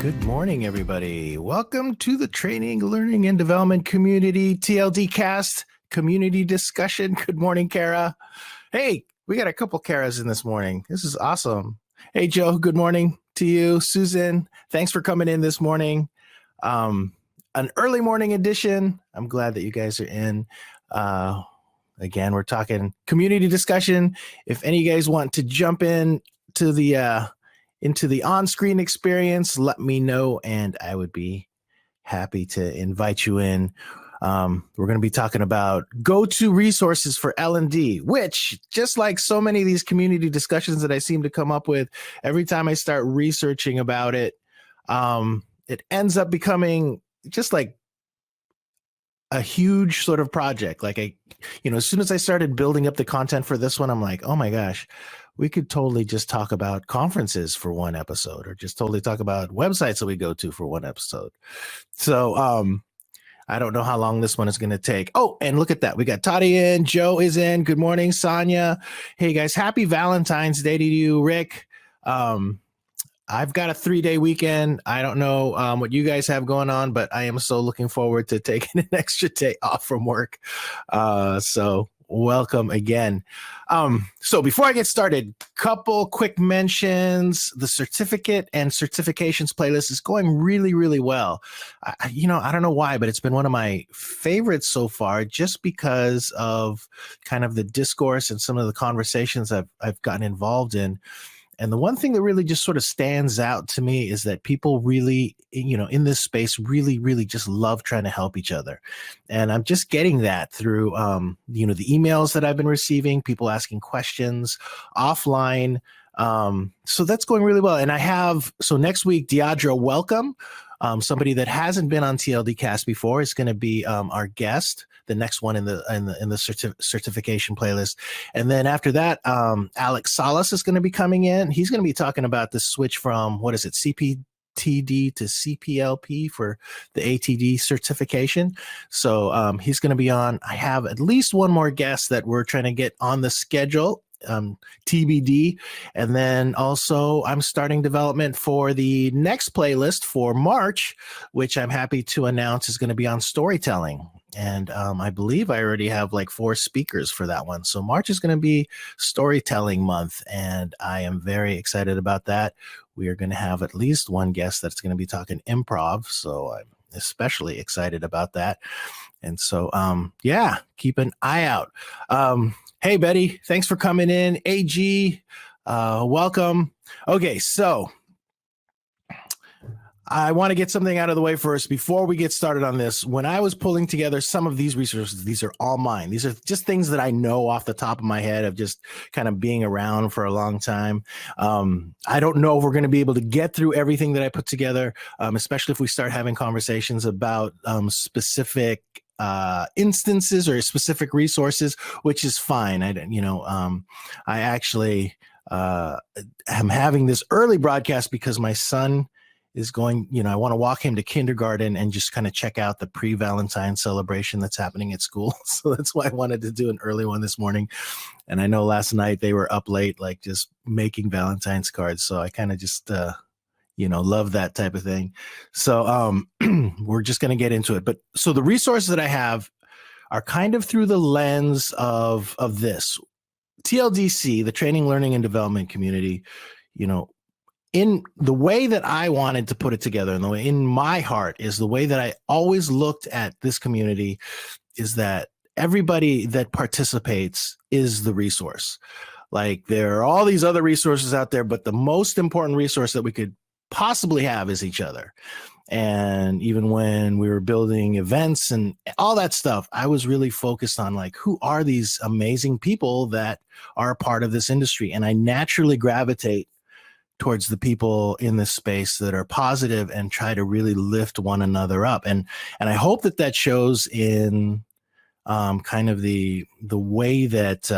Good morning, everybody. Welcome to the Training, Learning, and Development Community TLD Cast Community Discussion. Good morning, Kara. Hey, we got a couple Karas in this morning. This is awesome. Hey, Joe, good morning to you. Susan, thanks for coming in this morning. An early morning edition. I'm glad that you guys are in. Again, we're talking community discussion. If any of you guys want to jump in to the into the on-screen experience, let me know, and I would be happy to invite you in. We're going to be talking about go-to resources for L&D, which, just like so many of these community discussions that I seem to come up with, every time I start researching about it, it ends up becoming just like a huge sort of project. Like as soon as I started building up the content for this one, I'm like, oh my gosh, we could totally just talk about conferences for one episode, or just totally talk about websites that we go to for one episode. So I don't know how long this one is going to take. Oh, and look at that. We got Toddy in. Joe is in. Good morning, Sonia. Hey, guys. Happy Valentine's Day to you, Rick. I've got a 3-day weekend. I don't know what you guys have going on, but I am so looking forward to taking an extra day off from work. So welcome again. So before I get started, couple quick mentions. The certificate and certifications playlist is going really, really well. I don't know why, but it's been one of my favorites so far, just because of kind of the discourse and some of the conversations I've gotten involved in. And the one thing that really just sort of stands out to me is that people really, in this space really, really just love trying to help each other. And I'm just getting that through, the emails that I've been receiving, people asking questions offline. So that's going really well. And so next week, Deidre, welcome. Somebody that hasn't been on TLD Cast before is going to be our guest, the next one in the certification playlist. And then after that, Alex Salas is going to be coming in. He's going to be talking about the switch from, CPTD to CPLP for the ATD certification. So he's going to be on. I have at least one more guest that we're trying to get on the schedule. TBD. And then also I'm starting development for the next playlist for March, which I'm happy to announce is going to be on storytelling. And I believe I already have like 4 speakers for that one. So March is going to be storytelling month, and I am very excited about that. We are going to have at least one guest that's going to be talking improv. So I'm especially excited about that. And so, keep an eye out. Hey, Betty, thanks for coming in. AG, welcome. Okay, so I want to get something out of the way first before we get started on this. When I was pulling together some of these resources, these are all mine. These are just things that I know off the top of my head of just kind of being around for a long time. I don't know if we're going to be able to get through everything that I put together, especially if we start having conversations about specific instances or specific resources, which is fine. I actually am having this early broadcast because my son is going, I want to walk him to kindergarten and just kind of check out the pre-Valentine celebration that's happening at school. So that's why I wanted to do an early one this morning. And I know last night they were up late, like just making Valentine's cards. So I kind of just, love that type of thing. So we're just going to get into it. But so the resources that I have are kind of through the lens of this. TLDC, the Training, Learning, and Development Community, in the way that I wanted to put it together, and the way in my heart is the way that I always looked at this community is that everybody that participates is the resource. Like there are all these other resources out there, but the most important resource that we could possibly have is each other. And even when we were building events and all that stuff, I was really focused on like, who are these amazing people that are a part of this industry? And I naturally gravitate towards the people in this space that are positive and try to really lift one another up. And I hope that shows in kind of the way that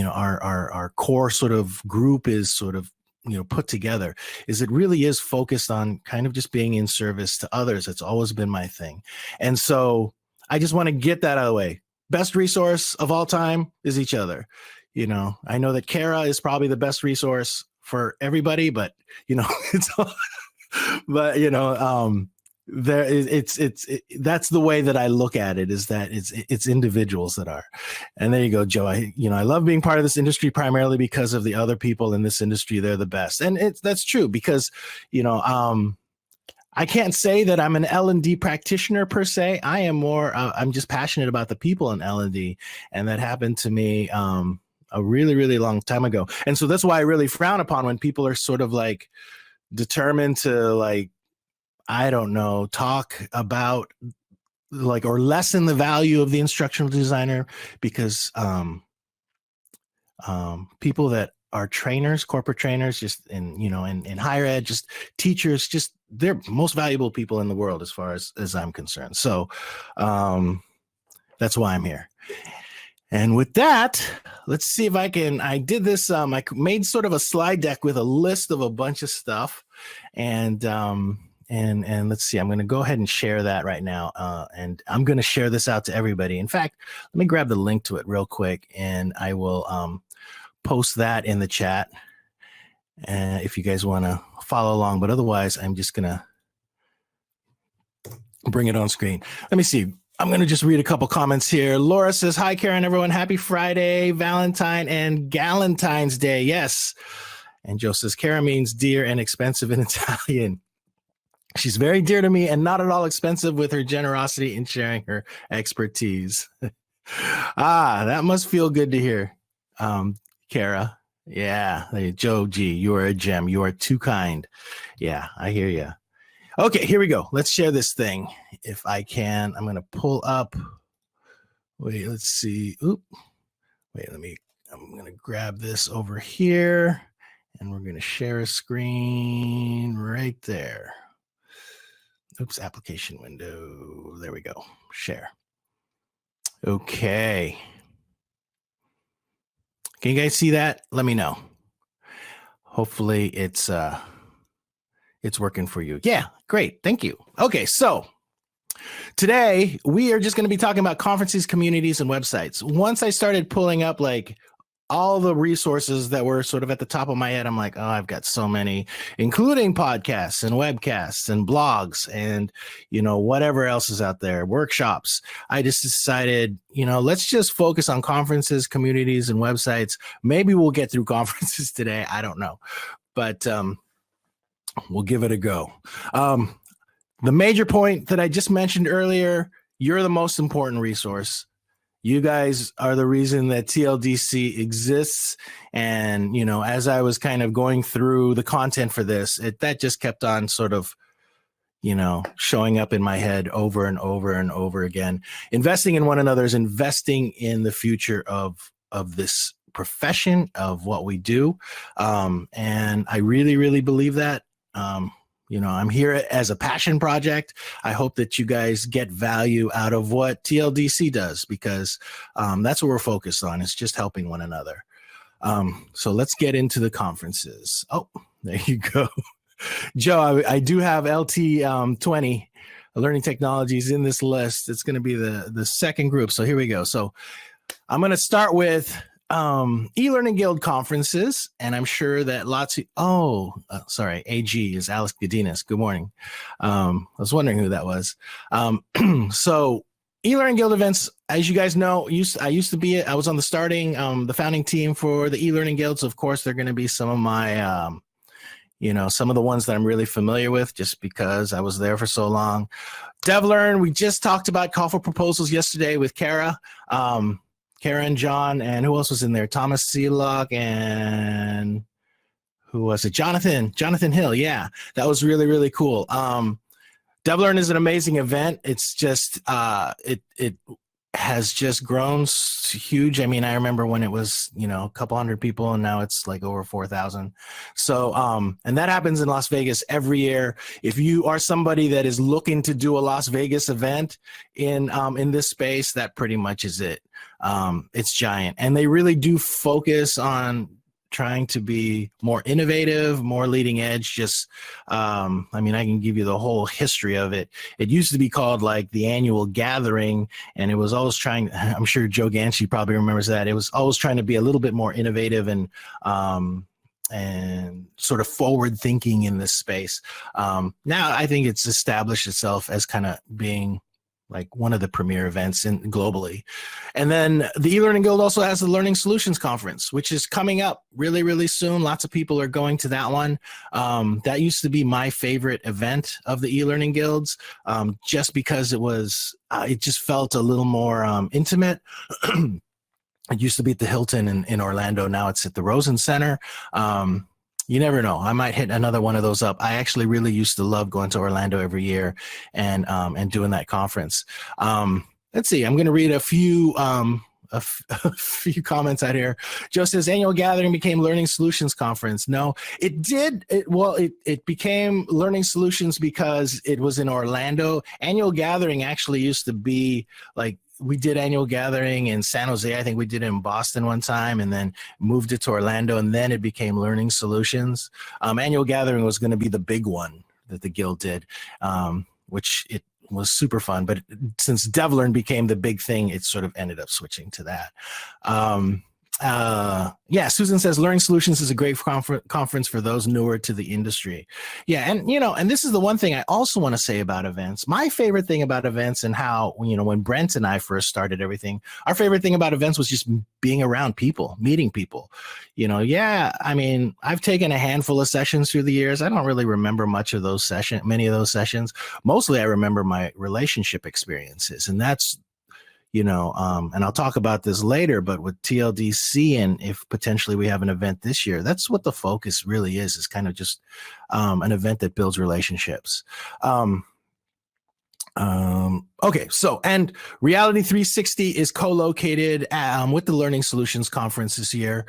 our core sort of group is sort of put together, is it really is focused on kind of just being in service to others. It's always been my thing. And so I just want to get that out of the way. Best resource of all time is each other. I know that Kara is probably the best resource for everybody, but it's all, But there is that's the way that I look at it, is that it's individuals that are. And there you go, Joe. I love being part of this industry primarily because of the other people in this industry. They're the best. And that's true because, I can't say that I'm an L&D practitioner per se. I am more, I'm just passionate about the people in L&D. And that happened to me a really, really long time ago. And so that's why I really frown upon when people are sort of like determined to, like, I don't know, talk about like, or lessen the value of the instructional designer because people that are trainers, corporate trainers, just in higher ed, just teachers, just they're most valuable people in the world as far as I'm concerned. So that's why I'm here. And with that, let's see if I did this. I made sort of a slide deck with a list of a bunch of stuff, and let's see, I'm going to go ahead and share that right now. And I'm going to share this out to everybody. In fact, let me grab the link to it real quick, and I will post that in the chat if you guys want to follow along. But otherwise, I'm just going to bring it on screen. Let me see. I'm going to just read a couple comments here. Laura says, hi, Karen, everyone. Happy Friday, Valentine, and Galentine's Day. Yes. And Joe says, Karen means dear and expensive in Italian. She's very dear to me and not at all expensive with her generosity in sharing her expertise. That must feel good to hear, Kara. Yeah, Joe G, you are a gem. You are too kind. Yeah, I hear you. Okay, here we go. Let's share this thing. If I can, I'm going to pull up. Wait, let's see. I'm going to grab this over here, and we're going to share a screen right there. Oops, application window. There we go. Share. Okay. Can you guys see that? Let me know. Hopefully it's working for you. Yeah, great. Thank you. Okay, so today we are just going to be talking about conferences, communities, and websites. Once I started pulling up like all the resources that were sort of at the top of my head, I'm like, oh, I've got so many, including podcasts and webcasts and blogs and, whatever else is out there, workshops. I just decided, let's just focus on conferences, communities, and websites. Maybe we'll get through conferences today. I don't know, but we'll give it a go. The major point that I just mentioned earlier, you're the most important resource. You guys are the reason that TLDC exists. And, as I was kind of going through the content for this, that just kept on sort of, showing up in my head over and over and over again. Investing in one another is investing in the future of this profession, of what we do. And I really, really believe that. I'm here as a passion project. I hope that you guys get value out of what TLDC does, because that's what we're focused on. It's just helping one another. So let's get into the conferences. Oh, there you go. Joe, I do have LT20 Learning Technologies in this list. It's going to be the second group. So here we go. So I'm going to start with eLearning Guild conferences, and I'm sure that lots of, AG is Alex Godinez. Good morning. I was wondering who that was. So eLearning Guild events, as you guys know, I was on the founding team for the eLearning Guild. So of course, they're going to be some of my, some of the ones that I'm really familiar with just because I was there for so long. DevLearn, we just talked about call for proposals yesterday with Kara. Karen, John, and who else was in there? Thomas Seelock and who was it? Jonathan Hill. Yeah, that was really, really cool. DevLearn is an amazing event. It's just, it has just grown huge. I mean, I remember when it was, a couple hundred people, and now it's like over 4,000. So, and that happens in Las Vegas every year. If you are somebody that is looking to do a Las Vegas event in this space, that pretty much is it. It's giant, and they really do focus on trying to be more innovative, more leading edge. Just, I can give you the whole history of it. It used to be called like the annual gathering, and it was always I'm sure Joe Ganshi probably remembers that. It was always trying to be a little bit more innovative and and sort of forward thinking in this space. Now I think it's established itself as kind of being like one of the premier events globally. And then the eLearning Guild also has the Learning Solutions Conference, which is coming up really, really soon. Lots of people are going to that one. That used to be my favorite event of the eLearning Guilds, just because it just felt a little more intimate. It used to be at the Hilton in Orlando. Now it's at the Rosen Center. You never know. I might hit another one of those up. I actually really used to love going to Orlando every year and doing that conference. Let's see. I'm going to read a few comments out here. Joe says annual gathering became Learning Solutions Conference. No, it did. It became Learning Solutions because it was in Orlando. Annual gathering actually used to be like, we did annual gathering in San Jose. I think we did it in Boston one time and then moved it to Orlando, and then it became Learning Solutions. Annual gathering was going to be the big one that the Guild did, which it was super fun. But since DevLearn became the big thing, it sort of ended up switching to that. Yeah, Susan says Learning Solutions is a great conference for those newer to the industry. Yeah, and and this is the one thing I also want to say about events. My favorite thing about events, and how when Brent and I first started everything, our favorite thing about events was just being around people, meeting people. Yeah, I mean, I've taken a handful of sessions through the years. I don't really remember many of those sessions. Mostly I remember my relationship experiences, and that's and I'll talk about this later, but with TLDC, and if potentially we have an event this year, that's what the focus really is kind of just an event that builds relationships. Okay, so, and Reality 360 is co-located with the Learning Solutions Conference this year.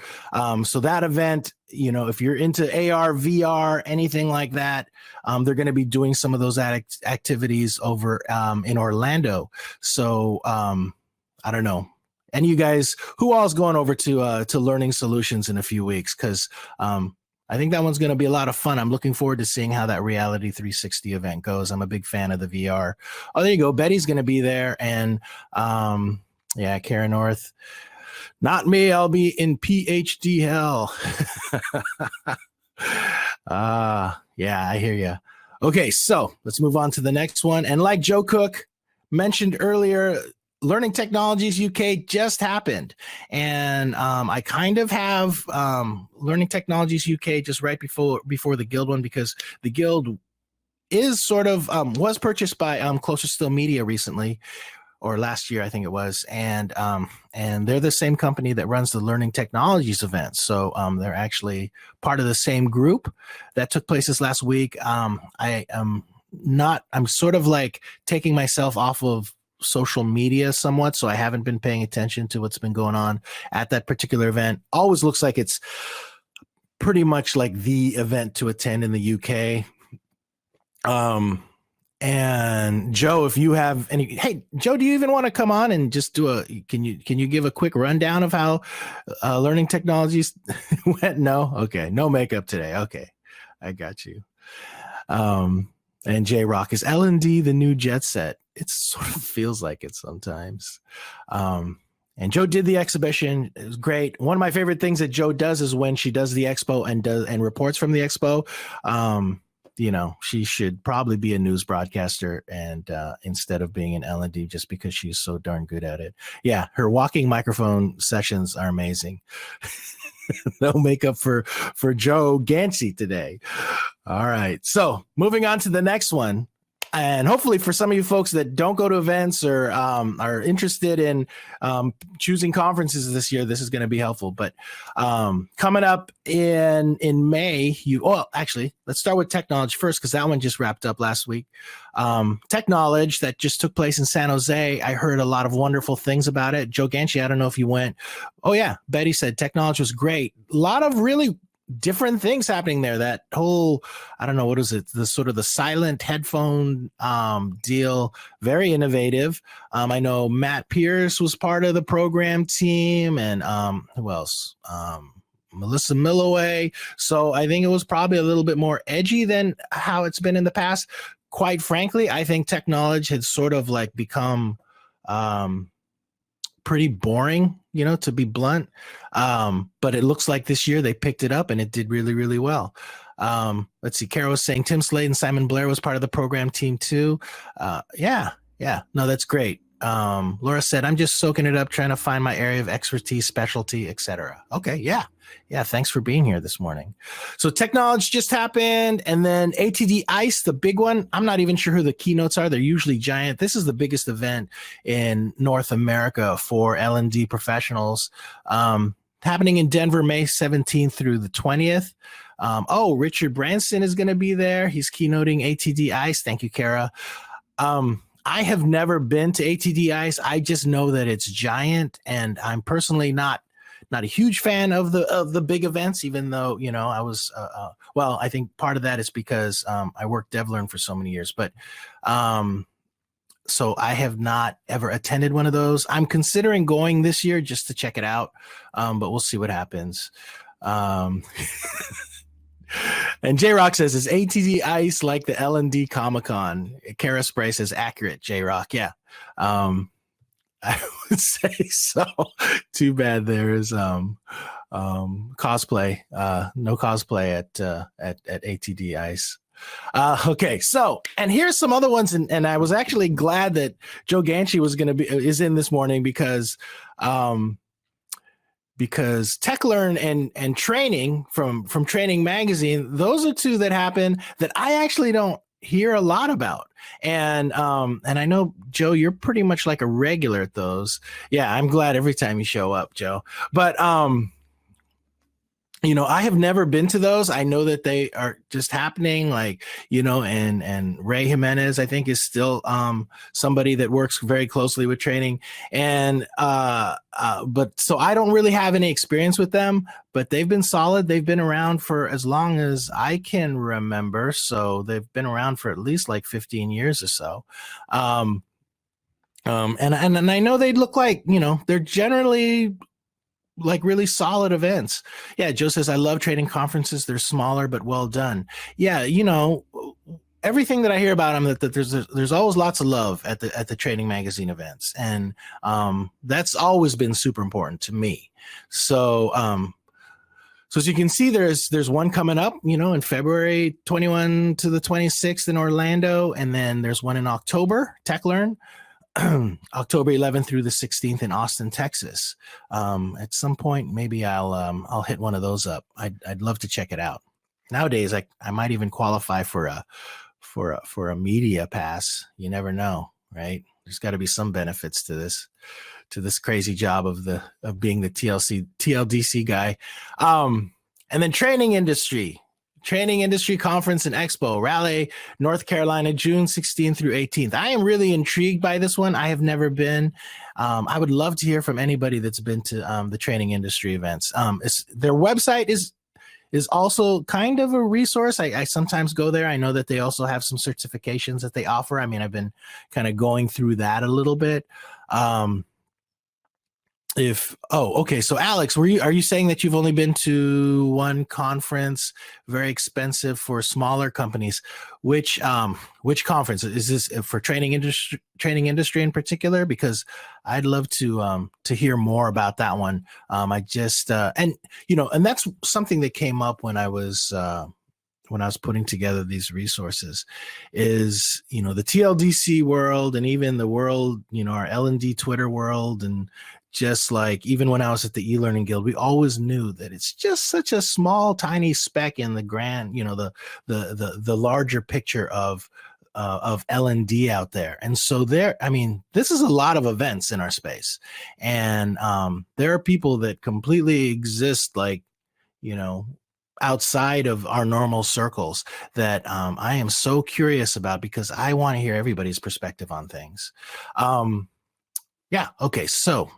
So that event, if you're into AR, VR, anything like that, they're going to be doing some of those activities over in Orlando. So I don't know. And you guys, who all is going over to Learning Solutions in a few weeks? Because I think that one's going to be a lot of fun. I'm looking forward to seeing how that Reality 360 event goes. I'm a big fan of the VR. Oh, there you go. Betty's going to be there. And yeah, Karen North. Not me. I'll be in PhD hell. Yeah, I hear you. Okay, so let's move on to the next one. And like Joe Cook mentioned earlier, Learning Technologies UK just happened, and I kind of have Learning Technologies UK just right before the Guild one, because the Guild is sort of was purchased by Closer Still Media recently, or last year I think it was, and they're the same company that runs the Learning Technologies event, so they're actually part of the same group that took place this last week. I'm sort of like taking myself off of social media somewhat, so I haven't been paying attention to what's been going on at that particular event. Always looks like it's pretty much like the event to attend in the UK. And Joe, if you have any, hey Joe, do you even want to come on and just do can you give a quick rundown of how Learning Technologies went? No, okay, no makeup today. Okay, I got you. And J Rock, is L&D the new jet set? It sort of feels like it sometimes. And Joe did the exhibition. It was great. One of my favorite things that Joe does is when she does the expo and reports from the expo. She should probably be a news broadcaster and instead of being an L&D, just because she's so darn good at it. Yeah, her walking microphone sessions are amazing. No makeup for Joe Gansey today. All right, so moving on to the next one. And hopefully for some of you folks that don't go to events or are interested in choosing conferences this year, this is going to be helpful. But coming up in May, actually, let's start with Technology first, because that one just wrapped up last week. Technology that just took place in San Jose. I heard a lot of wonderful things about it. Joe Ganchi, I don't know if you went. Oh, yeah. Betty said Technology was great. A lot of really different things happening there. That whole, I don't know, what is it? The sort of the silent headphone deal, very innovative. I know Matt Pierce was part of the program team, and who else? Melissa Milloway. So I think it was probably a little bit more edgy than how it's been in the past. Quite frankly, I think Technology had sort of like become pretty boring, to be blunt. But it looks like this year they picked it up and it did really, really well. Let's see. Kara was saying Tim Slade and Simon Blair was part of the program team too. Yeah. No, that's great. Laura said, I'm just soaking it up, trying to find my area of expertise, specialty, etc. Okay. Yeah. Thanks for being here this morning. So technology just happened. And then ATD ICE, the big one. I'm not even sure who the keynotes are. They're usually giant. This is the biggest event in North America for L&D professionals. Happening in Denver, May 17th through the 20th. Richard Branson is going to be there. He's keynoting ATD ICE. Thank you, Kara. I have never been to ATD ICE. I just know that it's giant, and I'm personally not a huge fan of the big events, even though, I was, I think part of that is because I worked DevLearn for so many years, but so I have not ever attended one of those. I'm considering going this year just to check it out, but we'll see what happens. And J-Rock says, is ATD ICE like the L&D Comic-Con? Kara Spray says, accurate, J-Rock. Yeah. I would say so. Too bad there is cosplay. No cosplay at ATD ICE. Okay, so, and here's some other ones, and I was actually glad that Joe Ganchi is in this morning because TechLearn and Training from Training Magazine, those are two that happen that I actually don't hear a lot about. And I know, Joe, you're pretty much like a regular at those. Yeah, I'm glad every time you show up, Joe. But I have never been to those. I know that they are just happening, and Ray Jimenez, I think, is still somebody that works very closely with Training. And but so I don't really have any experience with them, but they've been solid. They've been around for as long as I can remember. So they've been around for at least like 15 years or so. And I know they look like, they're generally like really solid events. Yeah, Joe says, I love training conferences. They're smaller but well done. Yeah, everything that I hear about them, that there's always lots of love at the Training Magazine events, and that's always been super important to me. So so as you can see, there's one coming up, in February 21 to the 26th in Orlando, and then there's one in October, TechLearn. October 11th through the 16th in Austin, Texas. At some point, maybe I'll hit one of those up. I'd love to check it out. Nowadays, I might even qualify for a media pass. You never know, right? There's got to be some benefits to this crazy job of being the TLDC guy. And then Training Industry Conference and Expo, Raleigh, North Carolina, June 16th through 18th. I am really intrigued by this one. I have never been. I would love to hear from anybody that's been to the Training Industry events. Their website is also kind of a resource. I sometimes go there. I know that they also have some certifications that they offer. I mean, I've been kind of going through that a little bit. Okay. So Alex, are you saying that you've only been to one conference, very expensive for smaller companies? Which conference is this for training industry in particular? Because I'd love to hear more about that one. I just, and that's something that came up when I was putting together these resources is, the TLDC world and even the world, our L&D Twitter world, and just like even when I was at the eLearning Guild, we always knew that it's just such a small, tiny speck in the grand, the larger picture of L&D out there. And so this is a lot of events in our space. And there are people that completely exist outside of our normal circles that I am so curious about, because I want to hear everybody's perspective on things. Yeah. Okay. So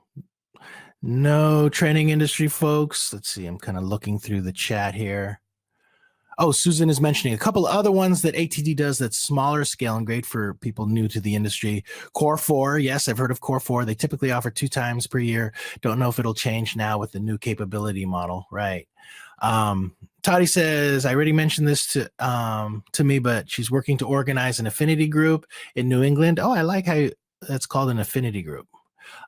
no Training Industry folks. Let's see. I'm kind of looking through the chat here. Oh, Susan is mentioning a couple of other ones that ATD does that's smaller scale and great for people new to the industry. Core 4. Yes, I've heard of Core 4. They typically offer 2 times per year. Don't know if it'll change now with the new capability model. Right. Toddy says, I already mentioned this to me, but she's working to organize an affinity group in New England. Oh, I like how that's called an affinity group.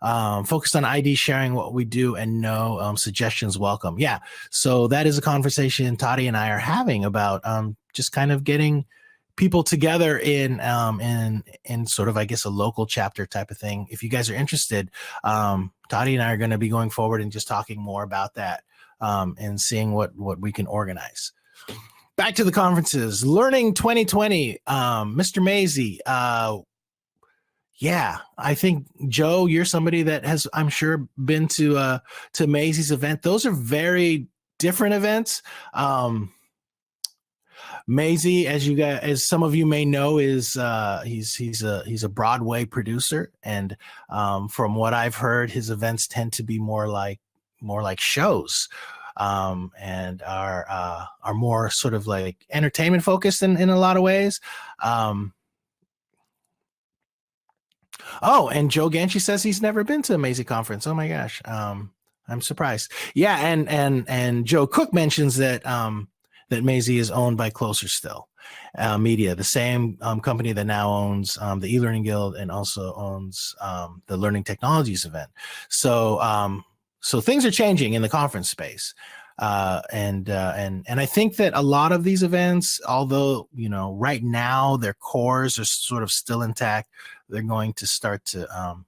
focused on ID sharing, what we do and know, suggestions welcome. Yeah. So that is a conversation Toddy and I are having about just kind of getting people together in sort of, I guess, a local chapter type of thing. If you guys are interested, Toddy and I are going to be going forward and just talking more about that and seeing what we can organize. Back to the conferences. Learning 2020, Mr. Mazie. Yeah, I think Joe, you're somebody that has, I'm sure, been to Mazie's event. Those are very different events. Mazie, as some of you may know, is he's a Broadway producer, and from what I've heard, his events tend to be more like shows, and are more sort of like entertainment focused in a lot of ways. Oh, and Joe Ganchi says he's never been to a Mazie conference. Oh my gosh. I'm surprised. Yeah, and Joe Cook mentions that that Mazie is owned by Closer Still Media, the same company that now owns the ELearning Guild and also owns the Learning Technologies event. So so things are changing in the conference space. And I think that a lot of these events, although right now their cores are sort of still intact, they're going to start to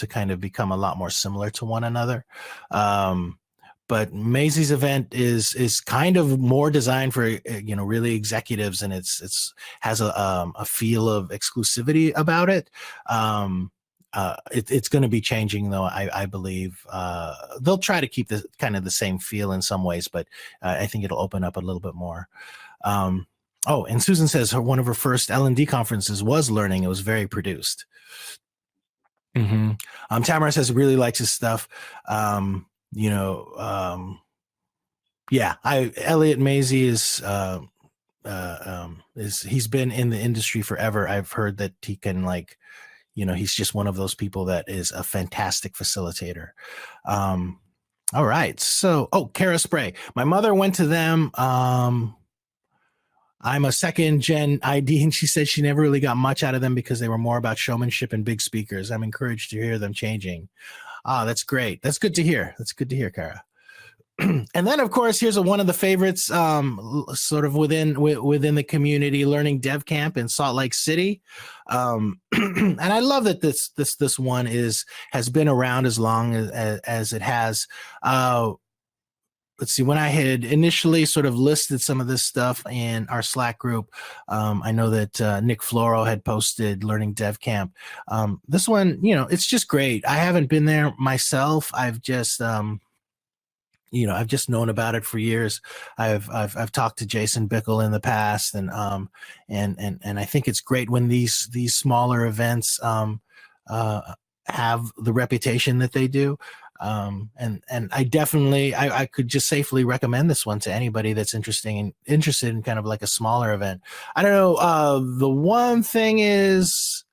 kind of become a lot more similar to one another. But Mazie's event is kind of more designed for really executives, and it's has a feel of exclusivity about it. It's going to be changing, though. I believe they'll try to keep the kind of the same feel in some ways, but I think it'll open up a little bit more. Oh, and Susan says one of her first L&D conferences was Learning. It was very produced. Tamara says really likes his stuff. Yeah, Elliot Mazie is he's been in the industry forever. I've heard that he can he's just one of those people that is a fantastic facilitator. All right. So, Kara Spray. My mother went to them. I'm a second gen ID, and she said she never really got much out of them because they were more about showmanship and big speakers. I'm encouraged to hear them changing. That's great. That's good to hear. That's good to hear, Kara. And then, of course, here's one of the favorites, sort of within the community, Learning Dev Camp in Salt Lake City. And I love that this one has been around as long as it has. Let's see, when I had initially sort of listed some of this stuff in our Slack group, I know that Nick Floro had posted Learning Dev Camp. This one, it's just great. I haven't been there myself. I've just I've just known about it for years. I've talked to Jason Bickle in the past, and I think it's great when these smaller events have the reputation that they do. And I definitely I could just safely recommend this one to anybody that's interested in kind of like a smaller event. I don't know. The one thing is,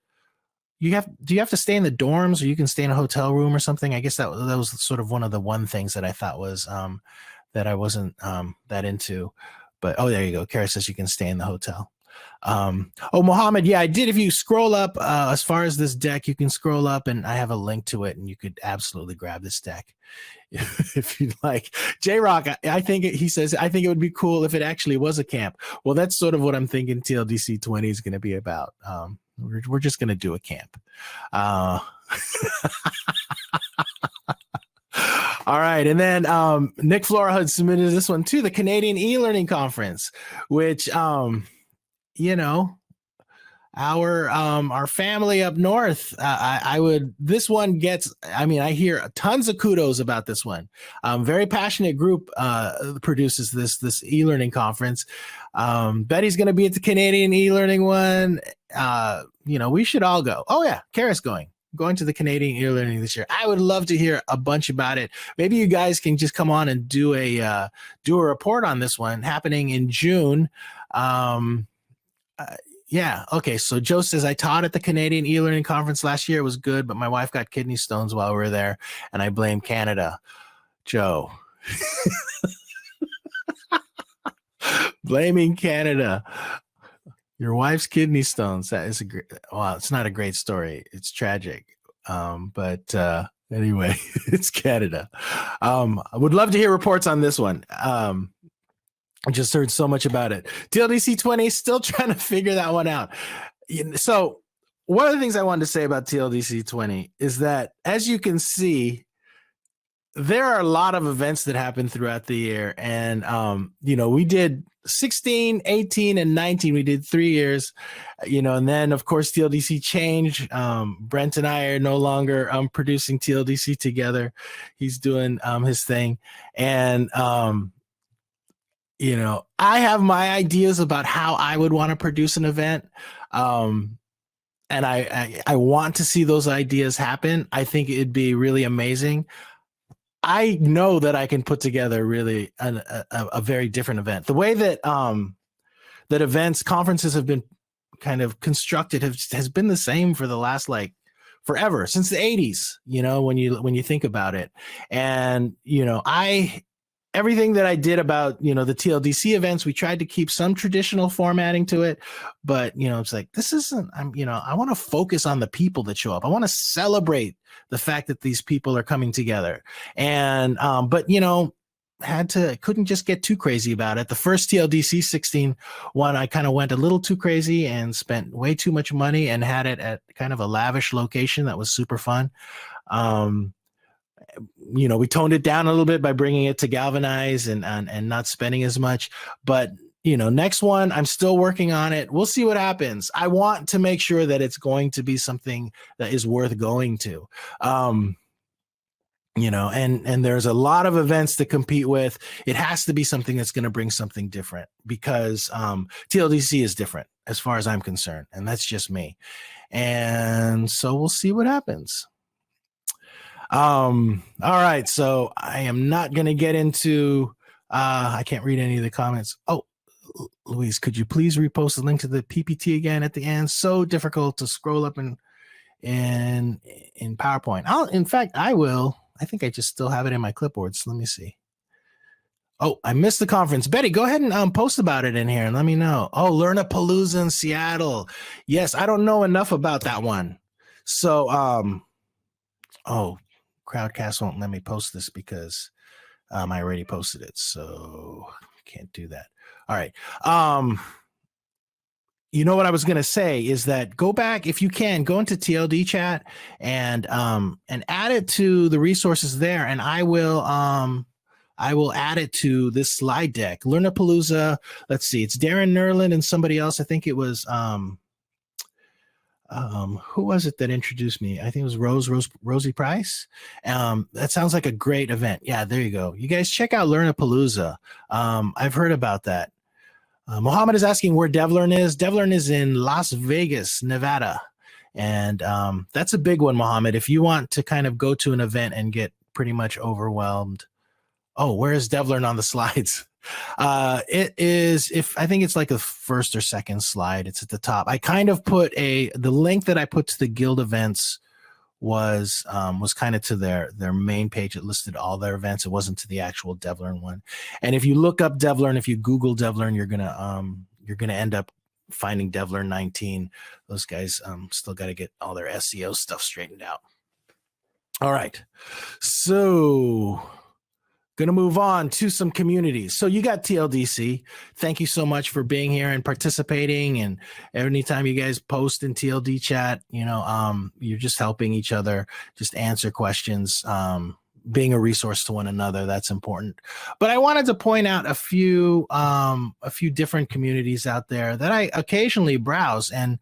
do you have to stay in the dorms, or you can stay in a hotel room or something? I guess that was sort of one of the things that I thought was that I wasn't that into. But there you go. Kara says you can stay in the hotel. Mohammed, yeah, I did. If you scroll up as far as this deck, you can scroll up, and I have a link to it, and you could absolutely grab this deck if you'd like. J-Rock, I think he says, I think it would be cool if it actually was a camp. Well, that's sort of what I'm thinking TLDC 20 is going to be about. We're just going to do a camp. All right. And then Nick Flora had submitted this one too, the Canadian ELearning Conference, which, our family up north, this one gets, I hear tons of kudos about this one. Very passionate group produces this ELearning conference. Betty's going to be at the Canadian ELearning one. We should all go. Oh yeah, Kara's going to the Canadian ELearning this year. I would love to hear a bunch about it. Maybe you guys can just come on and do a report on this one happening in June. Yeah. Okay. So Joe says, I taught at the Canadian ELearning Conference last year. It was good, but my wife got kidney stones while we were there, and I blame Canada. Joe. Blaming Canada. Your wife's kidney stones. That is wow. It's not a great story. It's tragic. But anyway, it's Canada. I would love to hear reports on this one. I just heard so much about it. TLDC 20, still trying to figure that one out. So one of the things I wanted to say about TLDC 20 is that, as you can see, there are a lot of events that happen throughout the year. And, we did 16, 18, and 19. We did 3 years, and then, of course, TLDC changed. Brent and I are no longer producing TLDC together. He's doing his thing. And, I have my ideas about how I would want to produce an event. And I want to see those ideas happen. I think it'd be really amazing. I know that I can put together really a very different event. The way that conferences have been kind of constructed has been the same for the last forever, since the 80s, when you think about it. And, everything that I did about, the TLDC events, we tried to keep some traditional formatting to it, but, it's like, this isn't, I want to focus on the people that show up. I want to celebrate the fact that these people are coming together. And, but, couldn't just get too crazy about it. The first TLDC 16 one, I kind of went a little too crazy and spent way too much money and had it at kind of a lavish location that was super fun. We toned it down a little bit by bringing it to Galvanize and not spending as much. But, next one, I'm still working on it. We'll see what happens. I want to make sure that it's going to be something that is worth going to. And there's a lot of events to compete with. It has to be something that's going to bring something different, because TLDC is different as far as I'm concerned. And that's just me. And so we'll see what happens. All right. So I am not going to get into, I can't read any of the comments. Oh, Louise, could you please repost the link to the PPT again at the end? So difficult to scroll up in PowerPoint. In fact, I will. I think I just still have it in my clipboard. So let me see. Oh, I missed the conference. Betty, go ahead and post about it in here and let me know. Oh, LernaPalooza in Seattle. Yes, I don't know enough about that one. So, Crowdcast won't let me post this because I already posted it. So can't do that. All right. What I was going to say is that go back, if you can, go into TLD chat and add it to the resources there. And I will add it to this slide deck. LernaPalooza. Let's see. It's Darren Nerland and somebody else. I think it was, who was it that introduced me? I think it was Rosie Price. That sounds like a great event. Yeah, there you go. You guys check out LernaPalooza. I've heard about that. Mohammed is asking where DevLearn is. DevLearn is in Las Vegas, Nevada. And that's a big one, Mohammed. If you want to kind of go to an event and get pretty much overwhelmed. Oh, where is DevLearn on the slides? It is, I think it's like the first or second slide. It's at the top. I kind of put the link that I put to the guild events was kind of to their main page. It listed all their events. It wasn't to the actual DevLearn one. And if you look up DevLearn, if you Google DevLearn, you're gonna end up finding DevLearn 19. Those guys still got to get all their SEO stuff straightened out. All right, so going to move on to some communities. So you got TLDC. Thank you so much for being here and participating. And anytime you guys post in TLD chat, you're just helping each other, just answer questions, being a resource to one another. That's important. But I wanted to point out a few different communities out there that I occasionally browse. And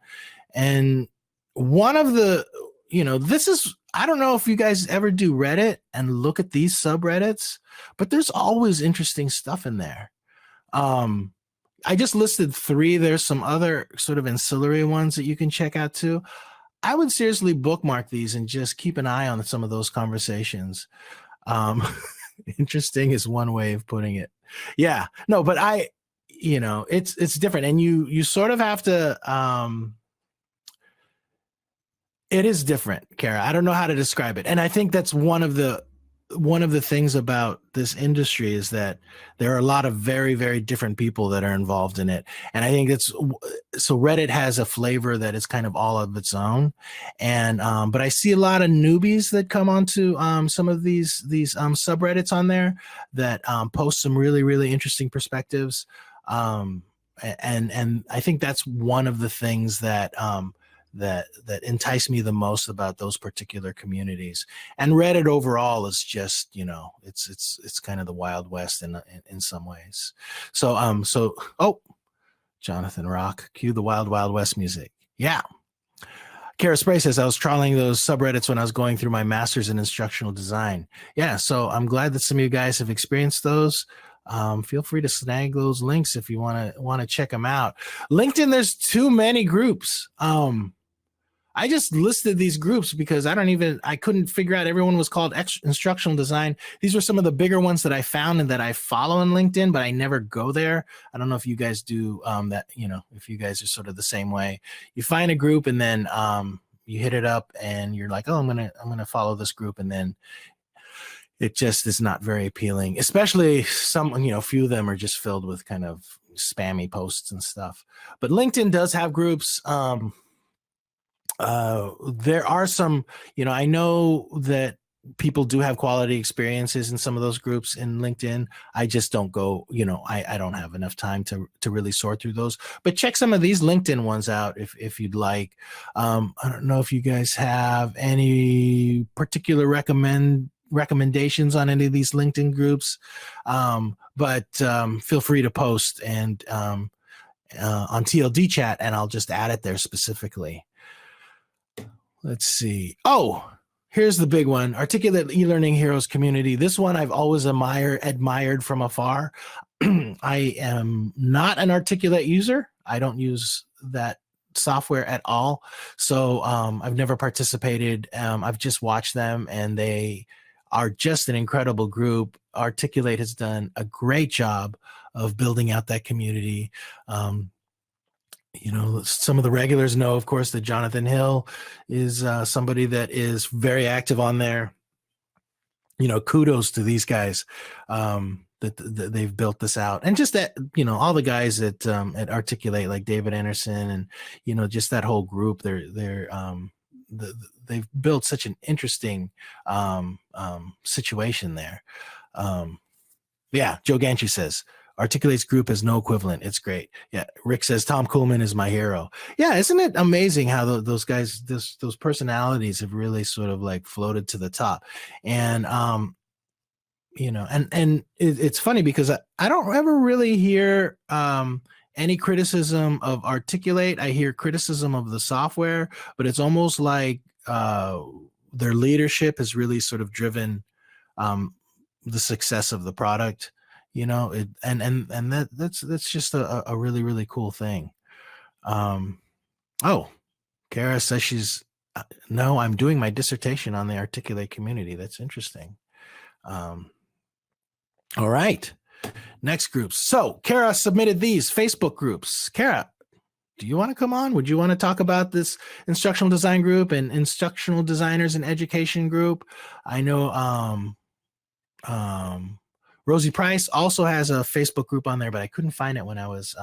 one of the, this is, I don't know if you guys ever do Reddit and look at these subreddits, but there's always interesting stuff in there. I just listed 3. There's some other sort of ancillary ones that you can check out too. I would seriously bookmark these and just keep an eye on some of those conversations. Interesting is one way of putting it. Yeah, no, but it's different. And you sort of have to, it is different, Kara. I don't know how to describe it. And I think that's one of the one of the things about this industry is that there are a lot of very, very different people that are involved in it. And I think so Reddit has a flavor that is kind of all of its own. And, but I see a lot of newbies that come onto some of these subreddits on there that post some really, really interesting perspectives. And I think that's one of the things that that entice me the most about those particular communities. And Reddit overall is just, it's kind of the Wild West in some ways. So oh, Jonathan Rock, cue the Wild Wild West music. Yeah. Kara Spray says, I was trawling those subreddits when I was going through my master's in instructional design. Yeah, so I'm glad that some of you guys have experienced those. Feel free to snag those links if you want to check them out. LinkedIn, there's too many groups. I just listed these groups because I couldn't figure out everyone was called instructional design. These were some of the bigger ones that I found and that I follow on LinkedIn, but I never go there. I don't know if you guys do that, if you guys are sort of the same way. You find a group and then you hit it up and you're like, oh, I'm going to follow this group. And then it just is not very appealing, especially some, few of them are just filled with kind of spammy posts and stuff. But LinkedIn does have groups. There are some, I know that people do have quality experiences in some of those groups in LinkedIn. I just don't go, I don't have enough time to really sort through those, but check some of these LinkedIn ones out if you'd like. I don't know if you guys have any particular recommendations on any of these LinkedIn groups, but feel free to post and on TLD chat, and I'll just add it there specifically. Let's see. Oh, here's the big one. Articulate eLearning Heroes community. This one I've always admired from afar. I am not an Articulate user. I don't use that software at all. So I've never participated. I've just watched them, and they are just an incredible group. Articulate has done a great job of building out that community. Some of the regulars know, of course, that Jonathan Hill is somebody that is very active on there. Kudos to these guys that they've built this out, and just that, all the guys at Articulate, like David Anderson, and just that whole group. They've built such an interesting situation there. Yeah, Joe Ganchi says, Articulate's group has no equivalent. It's great. Yeah. Rick says, Tom Kuhlman is my hero. Yeah. Isn't it amazing how those guys, those personalities have really sort of like floated to the top? And, it's funny because I don't ever really hear any criticism of Articulate. I hear criticism of the software, but it's almost like their leadership has really sort of driven the success of the product. That's just a really, really cool thing. Oh, Kara says no, I'm doing my dissertation on the Articulate community. That's interesting. All right. Next groups. So Kara submitted these Facebook groups. Kara, do you want to come on? Would you want to talk about this instructional design group and instructional designers and education group? I know, Rosie Price also has a Facebook group on there, but I couldn't find it when I was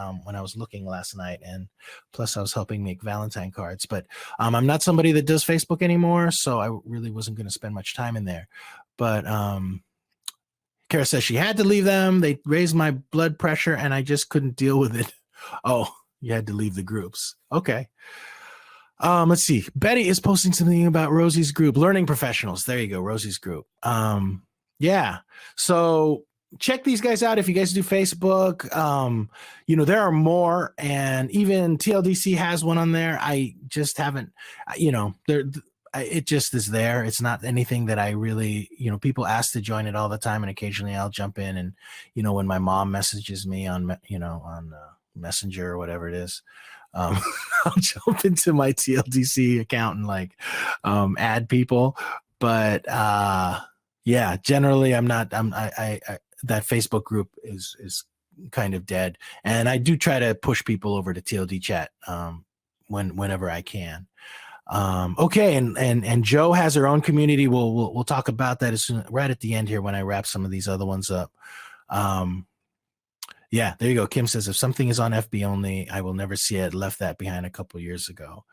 looking last night. And plus I was helping make Valentine cards, but I'm not somebody that does Facebook anymore. So I really wasn't going to spend much time in there, but Kara says she had to leave them. They raised my blood pressure and I just couldn't deal with it. Oh, you had to leave the groups. Okay. Let's see. Betty is posting something about Rosie's group, Learning Professionals. There you go. Rosie's group. Yeah. So check these guys out if you guys do Facebook. There are more, and even TLDC has one on there. I just haven't, it just is there. It's not anything that I really, people ask to join it all the time, and occasionally I'll jump in, and when my mom messages me on Messenger or whatever it is, I'll jump into my TLDC account and add people. But yeah, generally I'm not. I that Facebook group is kind of dead, and I do try to push people over to TLD chat whenever I can. Okay, and Joe has her own community. We'll talk about that as soon, right at the end here when I wrap some of these other ones up. Yeah, there you go. Kim says if something is on FB only, I will never see it. Left that behind a couple years ago.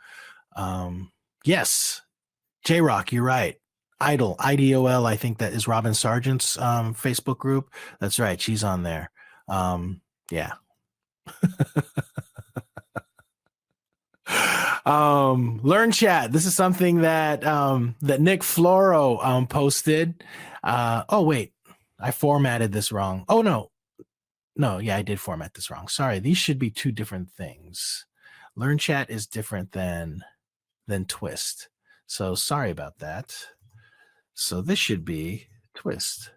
Yes, J Rock, you're right. Idol, IDOL, I think that is Robin Sargent's Facebook group. That's right. She's on there. Yeah. LearnChat. This is something that that Nick Floro posted. Oh wait, I formatted this wrong. Oh no, yeah, I did format this wrong. Sorry, these should be two different things. LearnChat is different than Twist. So sorry about that. So this should be Twist.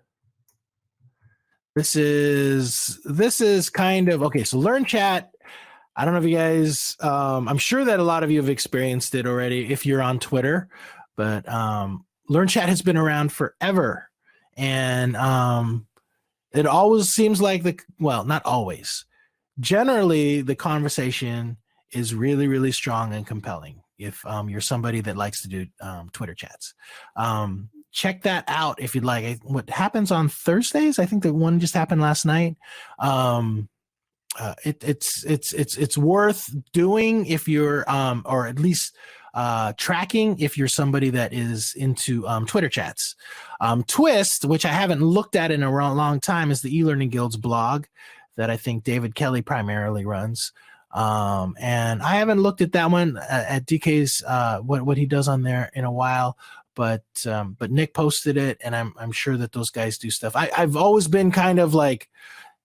This is kind of okay. So LearnChat. I don't know if you guys. I'm sure that a lot of you have experienced it already if you're on Twitter, but LearnChat has been around forever, and it always seems like not always. Generally, the conversation is really, really strong and compelling. If you're somebody that likes to do Twitter chats, check that out if you'd like. What happens on Thursdays? I think the one just happened last night. It's worth doing if you're or at least tracking if you're somebody that is into Twitter chats. Twist, which I haven't looked at in a long time, is the eLearning Guild's blog that I think David Kelly primarily runs. And I haven't looked at that one at DK's what he does on there in a while. But Nick posted it, and I'm sure that those guys do stuff. I've always been kind of like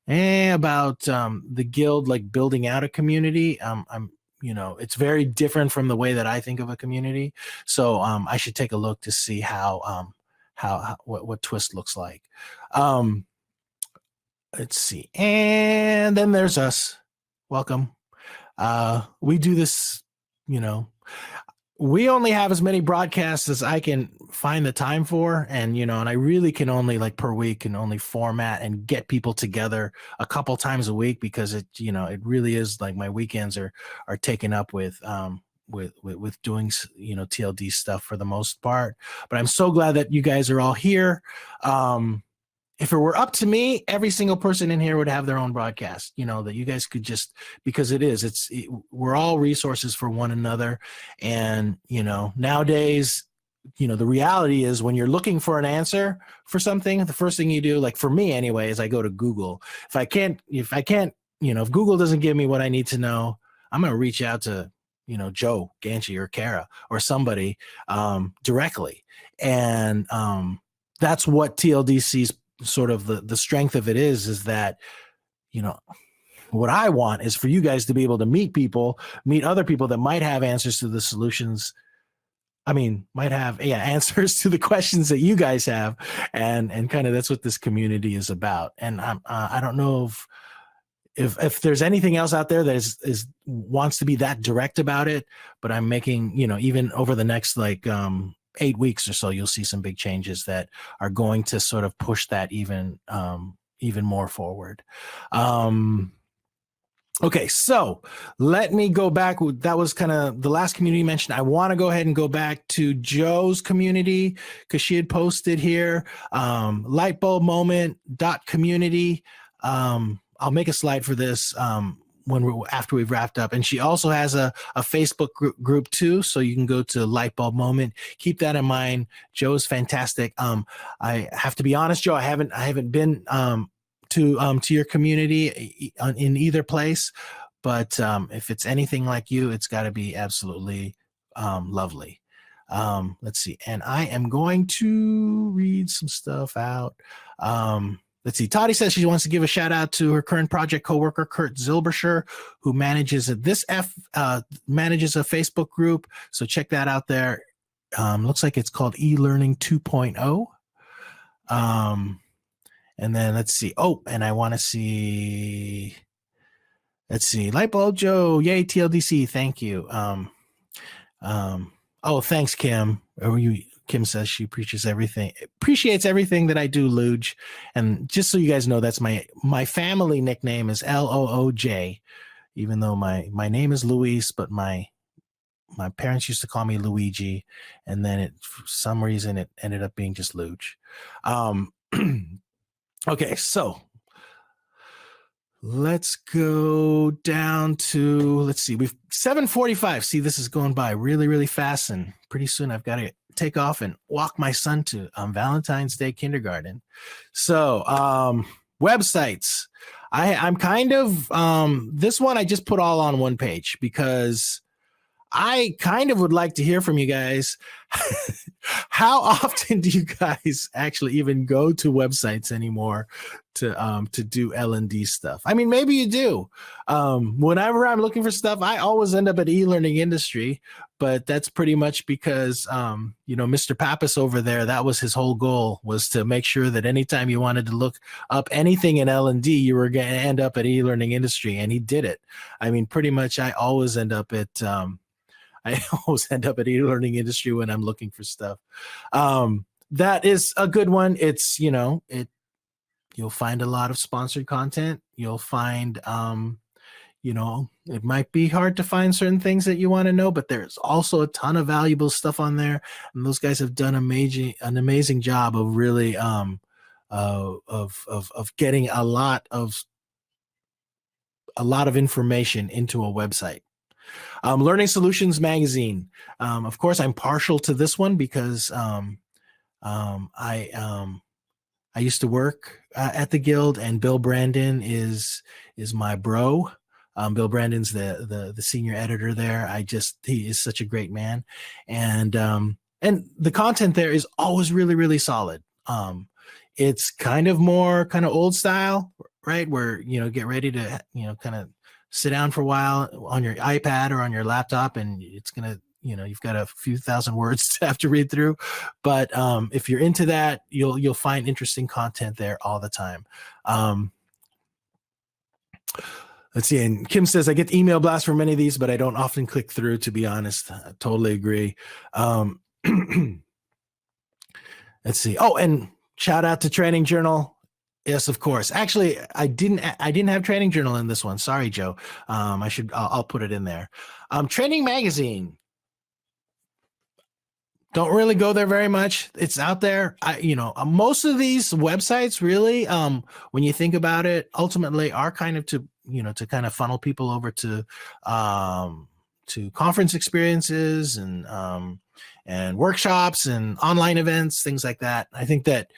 about the guild, like building out a community. It's very different from the way that I think of a community. So I should take a look to see what Twist looks like. Let's see. And then there's us. Welcome. We do this, we only have as many broadcasts as I can find the time for. And, and I really can only per week can only format and get people together a couple times a week because it really is like my weekends are taken up with doing, TLD stuff for the most part. But I'm so glad that you guys are all here. If it were up to me, every single person in here would have their own broadcast, that you guys could just, because we're all resources for one another. And, nowadays, the reality is when you're looking for an answer for something, the first thing you do, like for me anyway, is I go to Google. If I can't, if Google doesn't give me what I need to know, I'm going to reach out to, Joe Ganchi or Kara or somebody directly. And that's what TLDC's sort of the strength of it is that, what I want is for you guys to be able to meet other people that might have answers to the solutions. Might have answers to the questions that you guys have. And kind of, that's what this community is about. And I don't know if there's anything else out there that is wants to be that direct about it, but I'm making, even over the next 8 weeks or so, you'll see some big changes that are going to sort of push that even more forward. Okay, so let me go back. That was kind of the last community mentioned. I want to go ahead and go back to Joe's community because she had posted here, lightbulbmoment.community. I'll make a slide for this after we've wrapped up. And she also has a Facebook group too. So you can go to Lightbulb Moment. Keep that in mind. Joe's fantastic. I have to be honest, Joe, I haven't been to your community in either place, but if it's anything like you, it's got to be absolutely lovely. Let's see. And I am going to read some stuff out. Let's see. Toddy says she wants to give a shout out to her current project coworker, Kurt Zilberscher, who manages a Facebook group. So check that out there. Looks like it's called eLearning 2.0. And then let's see. Oh, and I want to see. Let's see. Lightbulb Joe. Yay, TLDC. Thank you. Oh, thanks, Kim. Kim says she appreciates everything that I do, Luge. And just so you guys know, that's my family nickname is LOOJ, even though my name is Luis, but my my parents used to call me Luigi, and then for some reason it ended up being just Luge. Okay, so let's go down to, let's see, we've 7:45. See, this is going by really, really fast, and pretty soon I've got to take off and walk my son to Valentine's Day kindergarten. So websites. I'm kind of this one I just put all on one page because I kind of would like to hear from you guys. How often do you guys actually even go to websites anymore to do L&D stuff? I mean, maybe you do. Whenever I'm looking for stuff, I always end up at e-learning industry, but that's pretty much because Mr. Pappas over there, that was his whole goal, was to make sure that anytime you wanted to look up anything in L&D, you were going to end up at e-learning industry, and he did it. I mean, pretty much I always end up at e-learning industry when I'm looking for stuff. That is a good one. It's, you'll find a lot of sponsored content. You'll find, it might be hard to find certain things that you want to know, but there's also a ton of valuable stuff on there. And those guys have done an amazing job of really, of getting a lot of information into a website. Learning Solutions Magazine. Of course, I'm partial to this one because I used to work at the Guild, and Bill Brandon is my bro. Bill Brandon's the senior editor there. He is such a great man, and the content there is always really, really solid. It's kind of old style, right? Where get ready to kind of sit down for a while on your iPad or on your laptop, and it's gonna, you've got a few thousand words to have to read through. But if you're into that, you'll find interesting content there all the time. Let's see. And Kim says, I get email blasts for many of these, but I don't often click through, to be honest. I totally agree. Let's see. Oh, and shout out to Training Journal. Yes, of course. Actually, I didn't have Training Journal in this one. Sorry, Joe. I'll put it in there. Training Magazine. Don't really go there very much. It's out there. Most of these websites really, when you think about it, ultimately are kind of to kind of funnel people over to conference experiences and workshops and online events, things like that. I think that,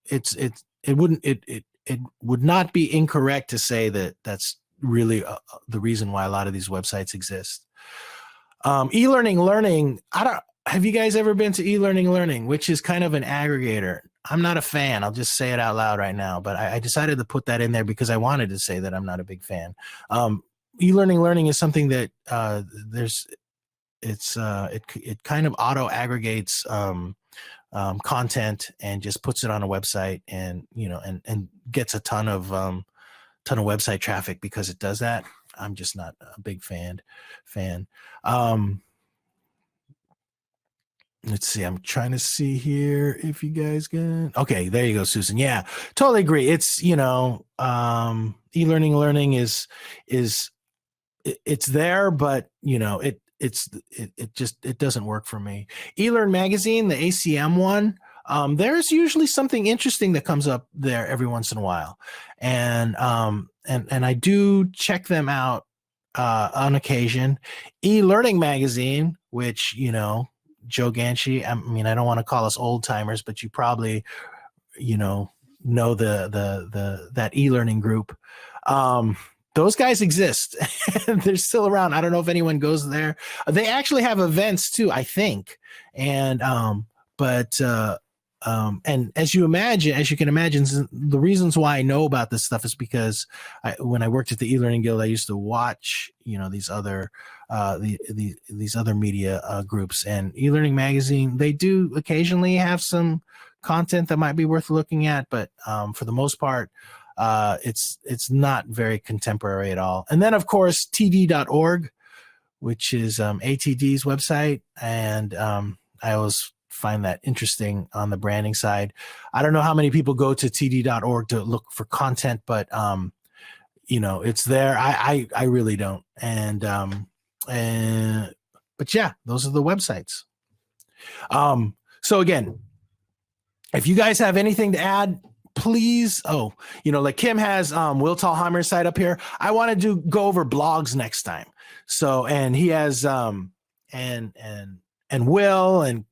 it would not be incorrect to say that that's really the reason why a lot of these websites exist. Learning. Have you guys ever been to ELearning, which is kind of an aggregator? I'm not a fan. I'll just say it out loud right now, but I decided to put that in there because I wanted to say that I'm not a big fan. ELearning is something that it kind of auto aggregates content and just puts it on a website, and and gets a ton of website traffic because it does that. I'm just not a big fan. Let's see. I'm trying to see here if you guys can. Okay, there you go, Susan. Yeah, totally agree. It's e-learning is it's there, but it doesn't work for me. eLearn Magazine, the ACM one, there's usually something interesting that comes up there every once in a while, and I do check them out on occasion. eLearning Magazine, which Joe Ganchi, I mean, I don't want to call us old timers, but you probably know that e-learning group. Those guys exist. They're still around. I don't know if anyone goes there. They actually have events too, I think. And and as you can imagine, the reasons why I know about this stuff is because when I worked at the eLearning Guild, I used to watch, these other these other media groups, and eLearning Magazine, they do occasionally have some content that might be worth looking at, but for the most part, it's not very contemporary at all. And then of course, td.org, which is ATD's website, and I always find that interesting on the branding side. I don't know how many people go to td.org to look for content, but it's there. I really don't. And But yeah, those are the websites. So again, if you guys have anything to add, please. Oh, like Kim has Will Tallheimer's site up here. I want to go over blogs next time. So, and he has and Will and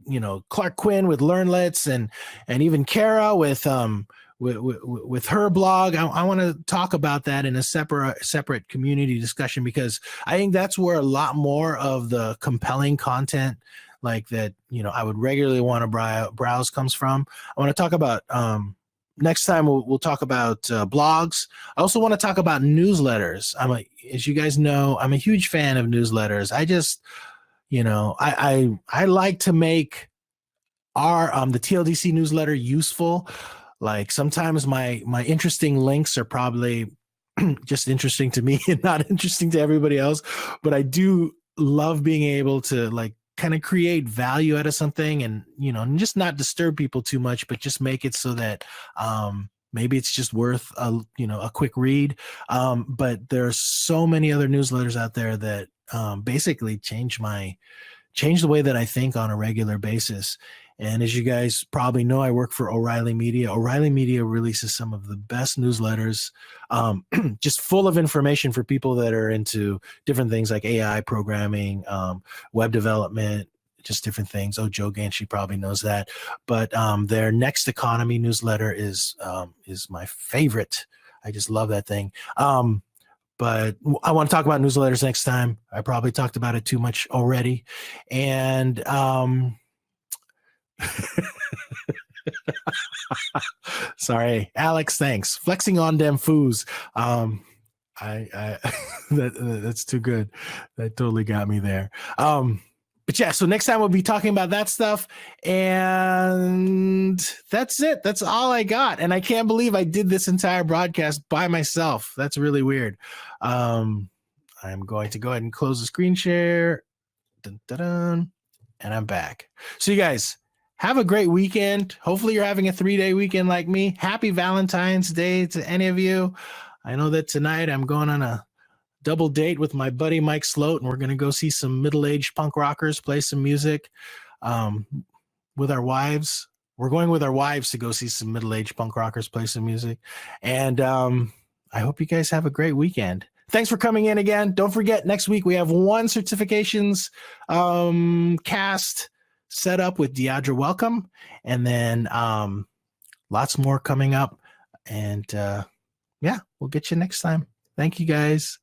Clark Quinn with LearnLets and even Kara with her blog. I want to talk about that in a separate community discussion, because I think that's where a lot more of the compelling content like that, I would regularly want to browse comes from. I want to talk about next time we'll talk about blogs. I also want to talk about newsletters. As you guys know, I'm a huge fan of newsletters. I just, I like to make our the TLDC newsletter useful. Like sometimes my interesting links are probably just interesting to me and not interesting to everybody else, but I do love being able to like kind of create value out of something and just not disturb people too much, but just make it so that maybe it's just worth a quick read. But there's so many other newsletters out there that basically change the way that I think on a regular basis. And as you guys probably know, I work for O'Reilly Media. O'Reilly Media releases some of the best newsletters, just full of information for people that are into different things like AI programming, web development, just different things. Oh, Joe Ganshi probably knows that. But their Next Economy newsletter is my favorite. I just love that thing. But I want to talk about newsletters next time. I probably talked about it too much already. And sorry, Alex, thanks. Flexing on them foos. I that's too good. That totally got me there. But yeah, so next time we'll be talking about that stuff. And that's it. That's all I got. And I can't believe I did this entire broadcast by myself. That's really weird. I'm going to go ahead and close the screen share. Dun, dun, dun, and I'm back. So you guys have a great weekend. Hopefully you're having a 3-day weekend like me. Happy Valentine's Day to any of you. I know that tonight I'm going on a double date with my buddy Mike Sloat, and we're going to go see some middle-aged punk rockers play some music with our wives. We're going with our wives to go see some middle-aged punk rockers play some music. And I hope you guys have a great weekend. Thanks for coming in again. Don't forget, next week we have one certifications cast set up with Deidre Welcome, and then lots more coming up. And yeah, we'll get you next time. Thank you, guys.